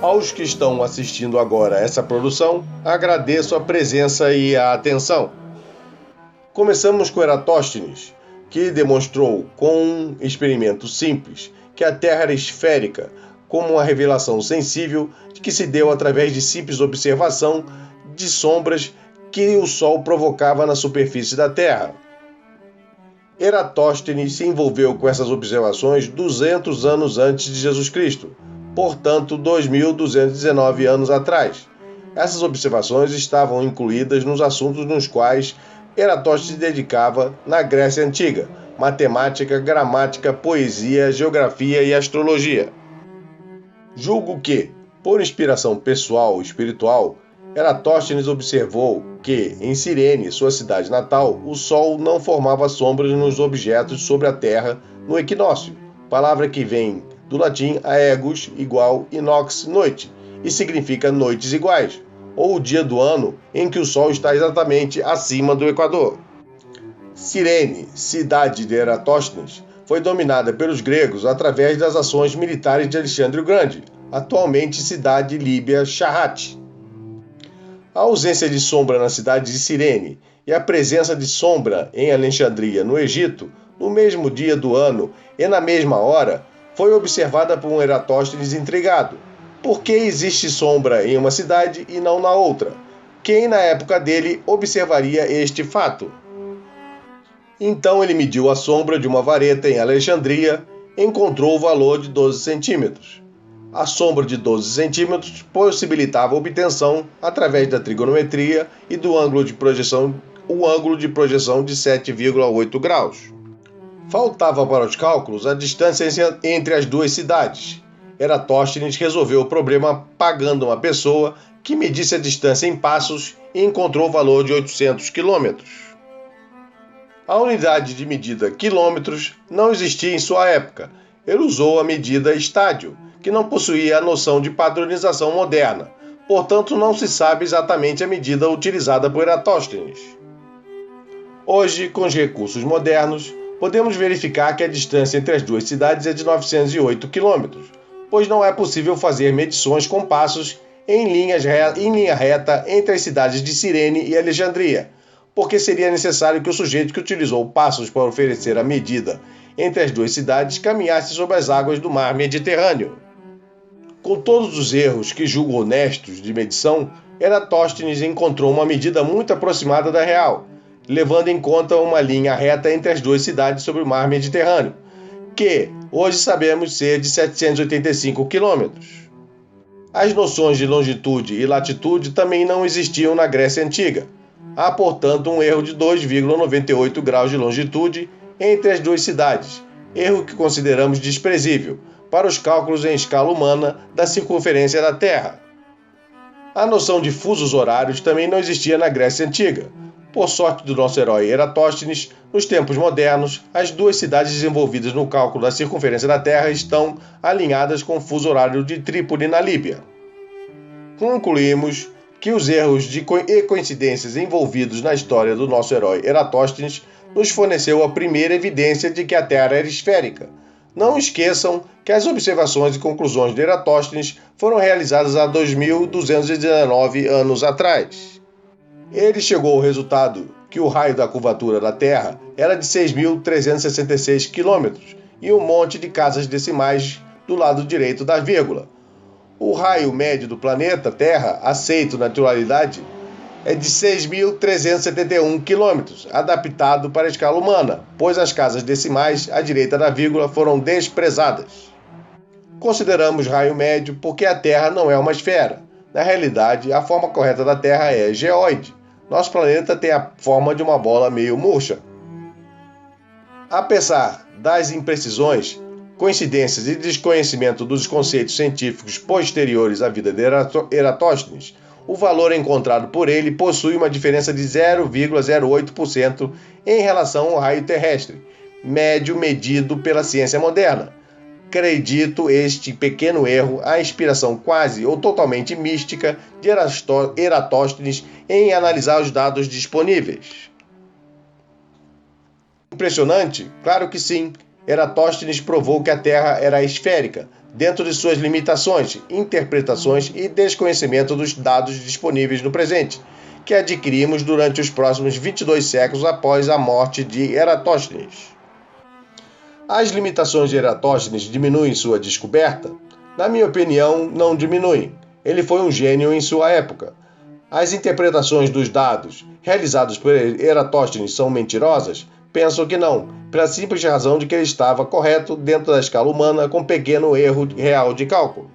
Aos que estão assistindo agora a essa produção, agradeço a presença e a atenção. Começamos com Eratóstenes, que demonstrou com um experimento simples que a Terra era esférica, como uma revelação sensível que se deu através de simples observação de sombras que o Sol provocava na superfície da Terra. Eratóstenes se envolveu com essas observações 200 anos antes de Jesus Cristo, portanto 2.219 anos atrás. Essas observações estavam incluídas nos assuntos nos quais Eratóstenes se dedicava na Grécia Antiga: matemática, gramática, poesia, geografia e astrologia. Julgo que, por inspiração pessoal e espiritual, Eratóstenes observou que, em Cirene, sua cidade natal, o Sol não formava sombras nos objetos sobre a Terra no equinócio, palavra que vem do latim aegus, igual, e nox, noite, e significa noites iguais, ou o dia do ano em que o Sol está exatamente acima do Equador. Cirene, cidade de Eratóstenes, foi dominada pelos gregos através das ações militares de Alexandre o Grande, atualmente cidade líbia Charrate. A ausência de sombra na cidade de Cirene e a presença de sombra em Alexandria, no Egito, no mesmo dia do ano e na mesma hora, foi observada por um Eratóstenes intrigado. Por que existe sombra em uma cidade e não na outra? Quem na época dele observaria este fato? Então ele mediu a sombra de uma vareta em Alexandria e encontrou o valor de 12 centímetros. A sombra de 12 centímetros possibilitava a obtenção, através da trigonometria e do ângulo de projeção, o ângulo de projeção de 7,8 graus. Faltava para os cálculos a distância entre as duas cidades. Eratóstenes resolveu o problema pagando uma pessoa que medisse a distância em passos e encontrou o valor de 800 quilômetros. A unidade de medida quilômetros não existia em sua época. Ele usou a medida estádio, que não possuía a noção de padronização moderna. Portanto, não se sabe exatamente a medida utilizada por Eratóstenes. Hoje, com os recursos modernos, podemos verificar que a distância entre as duas cidades é de 908 quilômetros, pois não é possível fazer medições com passos em linha reta entre as cidades de Cirene e Alexandria, porque seria necessário que o sujeito que utilizou passos para oferecer a medida entre as duas cidades caminhasse sobre as águas do mar Mediterrâneo. Com todos os erros que julgo honestos de medição, Eratóstenes encontrou uma medida muito aproximada da real, levando em conta uma linha reta entre as duas cidades sobre o mar Mediterrâneo, que hoje sabemos ser de 785 quilômetros. As noções de longitude e latitude também não existiam na Grécia Antiga. Há, portanto, um erro de 2,98 graus de longitude entre as duas cidades, erro que consideramos desprezível para os cálculos em escala humana da circunferência da Terra. A noção de fusos horários também não existia na Grécia Antiga. Por sorte do nosso herói Eratóstenes, nos tempos modernos, as duas cidades desenvolvidas no cálculo da circunferência da Terra estão alinhadas com o fuso horário de Trípoli, na Líbia. Concluímos que os erros e coincidências envolvidos na história do nosso herói Eratóstenes nos forneceu a primeira evidência de que a Terra era esférica. Não esqueçam que as observações e conclusões de Eratóstenes foram realizadas há 2.219 anos atrás. Ele chegou ao resultado que o raio da curvatura da Terra era de 6.366 km e um monte de casas decimais do lado direito da vírgula. O raio médio do planeta Terra, aceito na naturalidade, é de 6.371 km, adaptado para a escala humana, pois as casas decimais à direita da vírgula foram desprezadas. Consideramos raio médio porque a Terra não é uma esfera. Na realidade, a forma correta da Terra é geóide. Nosso planeta tem a forma de uma bola meio murcha. Apesar das imprecisões, coincidências e desconhecimento dos conceitos científicos posteriores à vida de Eratóstenes, o valor encontrado por ele possui uma diferença de 0,08% em relação ao raio terrestre, médio medido pela ciência moderna. Acredito este pequeno erro à inspiração quase ou totalmente mística de Eratóstenes em analisar os dados disponíveis. Impressionante? Claro que sim. Eratóstenes provou que a Terra era esférica, dentro de suas limitações, interpretações e desconhecimento dos dados disponíveis no presente, que adquirimos durante os próximos 22 séculos após a morte de Eratóstenes. As limitações de Eratóstenes diminuem sua descoberta? Na minha opinião, não diminuem. Ele foi um gênio em sua época. As interpretações dos dados realizadas por Eratóstenes são mentirosas? Penso que não, pela simples razão de que ele estava correto dentro da escala humana com pequeno erro real de cálculo.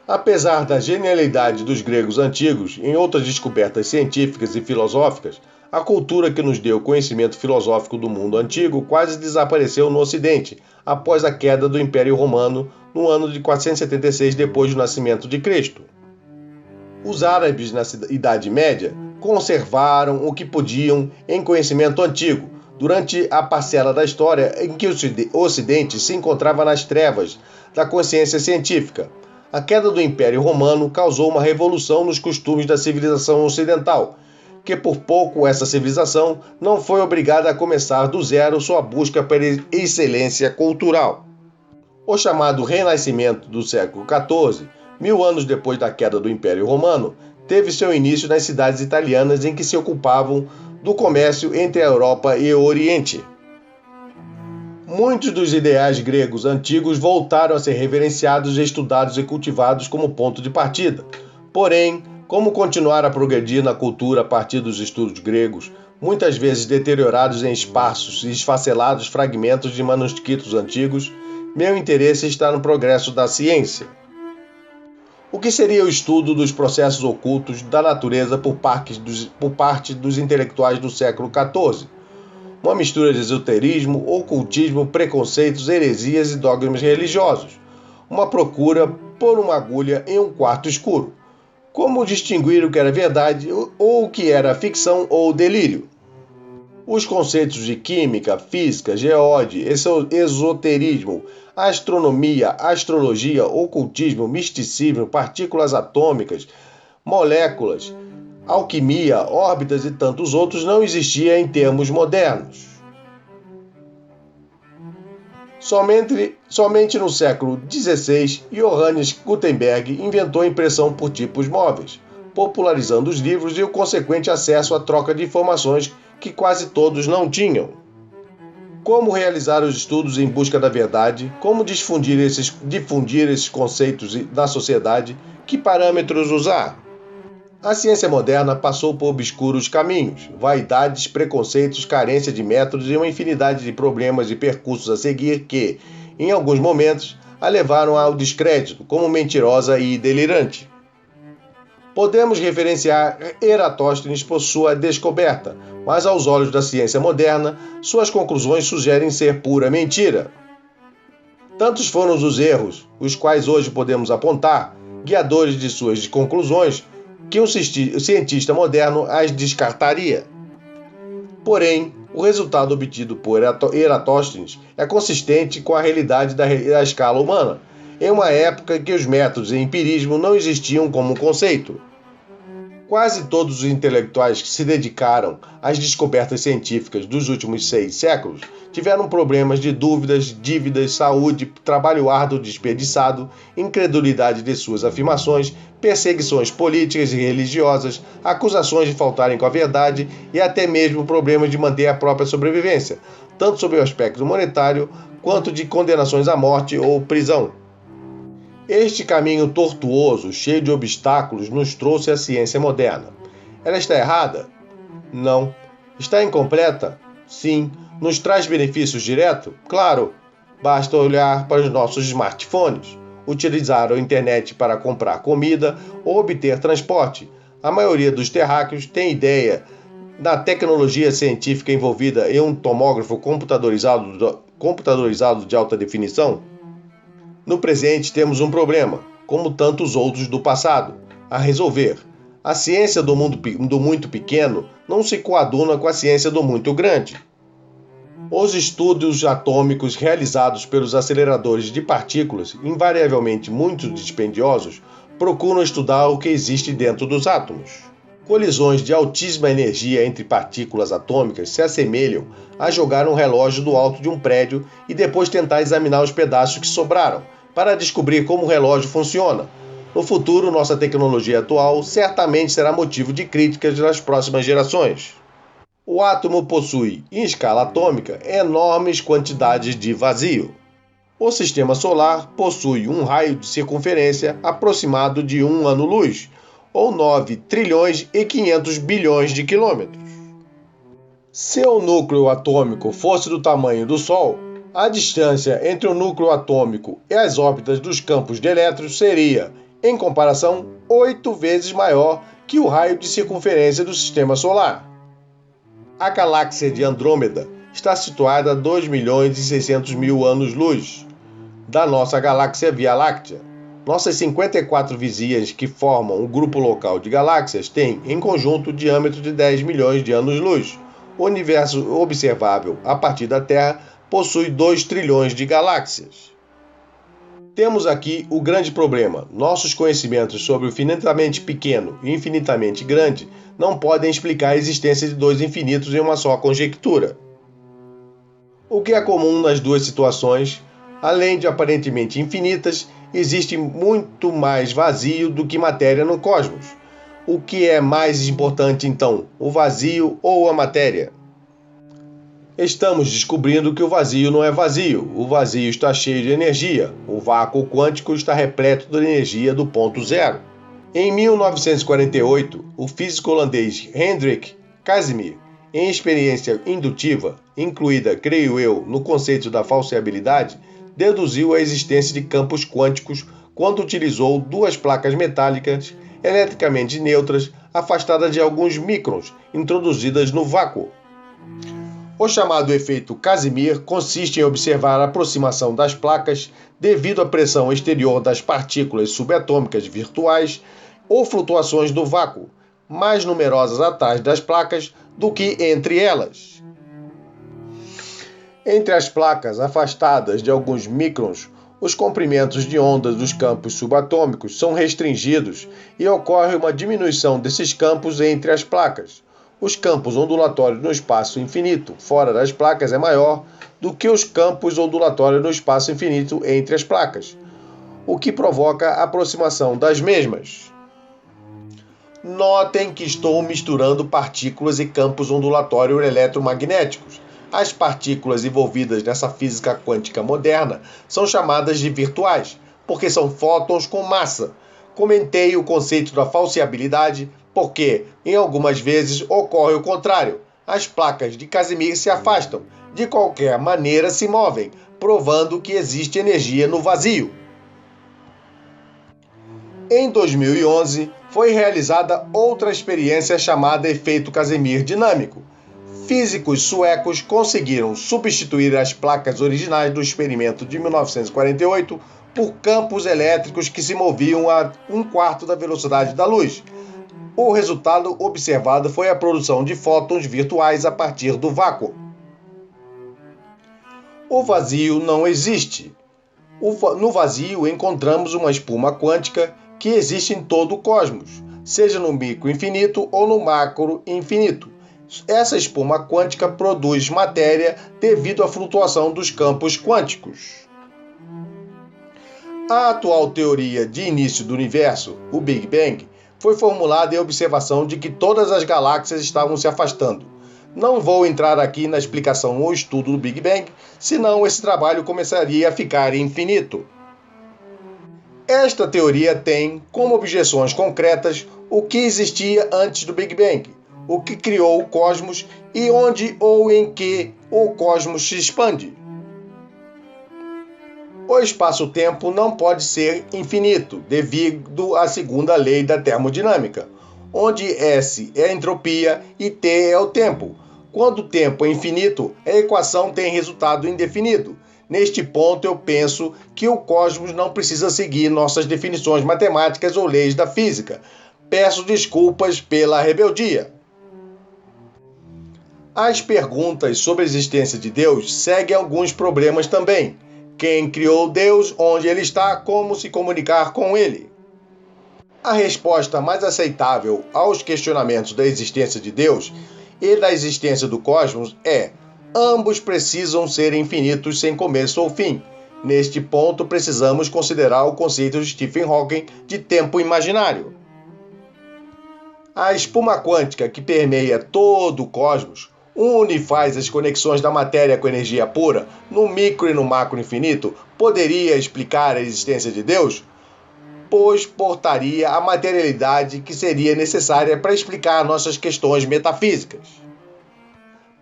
Apesar da genialidade dos gregos antigos em outras descobertas científicas e filosóficas, a cultura que nos deu conhecimento filosófico do mundo antigo quase desapareceu no Ocidente após a queda do Império Romano no ano de 476 depois do nascimento de Cristo. Os árabes na Idade Média conservaram o que podiam em conhecimento antigo, durante a parcela da história em que o Ocidente se encontrava nas trevas da consciência científica. A queda do Império Romano causou uma revolução nos costumes da civilização ocidental, que por pouco essa civilização não foi obrigada a começar do zero sua busca pela excelência cultural. O chamado Renascimento do século XIV, 1000 anos depois da queda do Império Romano, teve seu início nas cidades italianas em que se ocupavam do comércio entre a Europa e o Oriente. Muitos dos ideais gregos antigos voltaram a ser reverenciados, estudados e cultivados como ponto de partida. Porém, como continuar a progredir na cultura a partir dos estudos gregos, muitas vezes deteriorados em esparsos e esfacelados fragmentos de manuscritos antigos, meu interesse está no progresso da ciência. O que seria o estudo dos processos ocultos da natureza por parte dos intelectuais do século XIV? Uma mistura de esoterismo, ocultismo, preconceitos, heresias e dogmas religiosos. Uma procura por uma agulha em um quarto escuro. Como distinguir o que era verdade ou o que era ficção ou delírio? Os conceitos de química, física, geode, esoterismo, astronomia, astrologia, ocultismo, misticismo, partículas atômicas, moléculas, alquimia, órbitas e tantos outros não existiam em termos modernos. Somente no século XVI, Johannes Gutenberg inventou a impressão por tipos móveis, popularizando os livros e o consequente acesso à troca de informações que quase todos não tinham. Como realizar os estudos em busca da verdade, como difundir esses conceitos na sociedade, que parâmetros usar? A ciência moderna passou por obscuros caminhos, vaidades, preconceitos, carência de métodos e uma infinidade de problemas e percursos a seguir que, em alguns momentos, a levaram ao descrédito como mentirosa e delirante. Podemos referenciar Eratóstenes por sua descoberta, mas aos olhos da ciência moderna, suas conclusões sugerem ser pura mentira. Tantos foram os erros, os quais hoje podemos apontar, guiadores de suas conclusões, que um cientista moderno as descartaria. Porém, o resultado obtido por Eratóstenes é consistente com a realidade da escala humana, em uma época em que os métodos de empirismo não existiam como conceito. Quase todos os intelectuais que se dedicaram às descobertas científicas dos últimos 6 séculos tiveram problemas de dúvidas, dívidas, saúde, trabalho árduo desperdiçado, incredulidade de suas afirmações, perseguições políticas e religiosas, acusações de faltarem com a verdade e até mesmo problemas de manter a própria sobrevivência, tanto sob o aspecto monetário quanto de condenações à morte ou prisão. Este caminho tortuoso, cheio de obstáculos, nos trouxe a ciência moderna. Ela está errada? Não. Está incompleta? Sim. Nos traz benefícios diretos? Claro. Basta olhar para os nossos smartphones, utilizar a internet para comprar comida ou obter transporte. A maioria dos terráqueos tem ideia da tecnologia científica envolvida em um tomógrafo computadorizado de alta definição. No presente temos um problema, como tantos outros do passado, a resolver. A ciência do muito pequeno não se coaduna com a ciência do muito grande. Os estudos atômicos realizados pelos aceleradores de partículas, invariavelmente muito dispendiosos, procuram estudar o que existe dentro dos átomos. Colisões de altíssima energia entre partículas atômicas se assemelham a jogar um relógio do alto de um prédio e depois tentar examinar os pedaços que sobraram, para descobrir como o relógio funciona. No futuro, nossa tecnologia atual certamente será motivo de críticas das próximas gerações. O átomo possui, em escala atômica, enormes quantidades de vazio. O sistema solar possui um raio de circunferência aproximado de 1 ano-luz, ou 9 trilhões e 500 bilhões de quilômetros. Se o núcleo atômico fosse do tamanho do Sol, a distância entre o núcleo atômico e as órbitas dos campos de elétrons seria, em comparação, 8 vezes maior que o raio de circunferência do sistema solar. A galáxia de Andrômeda está situada a 2 milhões e 600 mil anos-luz da nossa galáxia Via Láctea. Nossas 54 vizinhas que formam o grupo local de galáxias têm, em conjunto, diâmetro de 10 milhões de anos-luz. O universo observável a partir da Terra possui 2 trilhões de galáxias. Temos aqui o grande problema. Nossos conhecimentos sobre o infinitamente pequeno e infinitamente grande não podem explicar a existência de dois infinitos em uma só conjectura. O que é comum nas duas situações, além de aparentemente infinitas, existe muito mais vazio do que matéria no cosmos. O que é mais importante então, o vazio ou a matéria? Estamos descobrindo que o vazio não é vazio. O vazio está cheio de energia. O vácuo quântico está repleto de energia do ponto zero. Em 1948, o físico holandês Hendrik Casimir, em experiência indutiva, incluída, creio eu, no conceito da falseabilidade, deduziu a existência de campos quânticos quando utilizou duas placas metálicas eletricamente neutras afastadas de alguns microns, introduzidas no vácuo. O chamado efeito Casimir consiste em observar a aproximação das placas devido à pressão exterior das partículas subatômicas virtuais ou flutuações do vácuo, mais numerosas atrás das placas do que entre elas. Entre as placas afastadas de alguns microns, os comprimentos de onda dos campos subatômicos são restringidos e ocorre uma diminuição desses campos entre as placas. Os campos ondulatórios no espaço infinito fora das placas é maior do que os campos ondulatórios no espaço infinito entre as placas, o que provoca a aproximação das mesmas. Notem que estou misturando partículas e campos ondulatórios eletromagnéticos. As partículas envolvidas nessa física quântica moderna são chamadas de virtuais, porque são fótons com massa. Comentei o conceito da falseabilidade porque, em algumas vezes, ocorre o contrário. As placas de Casimir se afastam, de qualquer maneira se movem, provando que existe energia no vazio. Em 2011, foi realizada outra experiência chamada efeito Casimir dinâmico. Físicos suecos conseguiram substituir as placas originais do experimento de 1948 por campos elétricos que se moviam a 1/4 da velocidade da luz. O resultado observado foi a produção de fótons virtuais a partir do vácuo. O vazio não existe. No vazio encontramos uma espuma quântica que existe em todo o cosmos, seja no micro infinito ou no macro infinito. Essa espuma quântica produz matéria devido à flutuação dos campos quânticos. A atual teoria de início do universo, o Big Bang, foi formulada em observação de que todas as galáxias estavam se afastando. Não vou entrar aqui na explicação ou estudo do Big Bang, senão esse trabalho começaria a ficar infinito. Esta teoria tem como objeções concretas o que existia antes do Big Bang, o que criou o cosmos e onde ou em que o cosmos se expande. O espaço-tempo não pode ser infinito, devido à segunda lei da termodinâmica, onde S é a entropia e T é o tempo. Quando o tempo é infinito, a equação tem resultado indefinido. Neste ponto, eu penso que o cosmos não precisa seguir nossas definições matemáticas ou leis da física. Peço desculpas pela rebeldia. As perguntas sobre a existência de Deus seguem alguns problemas também. Quem criou Deus? Onde ele está? Como se comunicar com ele? A resposta mais aceitável aos questionamentos da existência de Deus e da existência do cosmos é: ambos precisam ser infinitos sem começo ou fim. Neste ponto, precisamos considerar o conceito de Stephen Hawking de tempo imaginário. A espuma quântica que permeia todo o cosmos une e faz as conexões da matéria com energia pura no micro e no macro infinito poderia explicar a existência de Deus? Pois portaria a materialidade que seria necessária para explicar nossas questões metafísicas.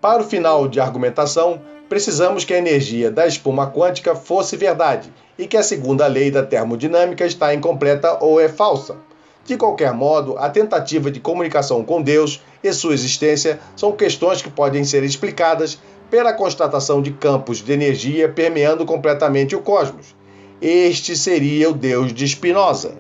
Para o final de argumentação, precisamos que a energia da espuma quântica fosse verdade e que a segunda lei da termodinâmica está incompleta ou é falsa. De qualquer modo, a tentativa de comunicação com Deus e sua existência são questões que podem ser explicadas pela constatação de campos de energia permeando completamente o cosmos. Este seria o Deus de Spinoza.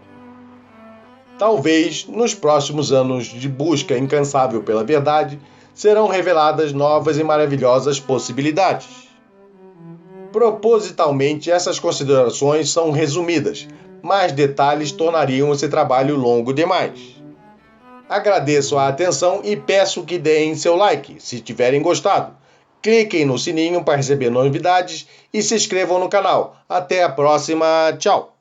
Talvez, nos próximos anos de busca incansável pela verdade, serão reveladas novas e maravilhosas possibilidades. Propositalmente, essas considerações são resumidas, mas detalhes tornariam esse trabalho longo demais. Agradeço a atenção e peço que deem seu like, se tiverem gostado. Cliquem no sininho para receber novidades e se inscrevam no canal. Até a próxima, tchau!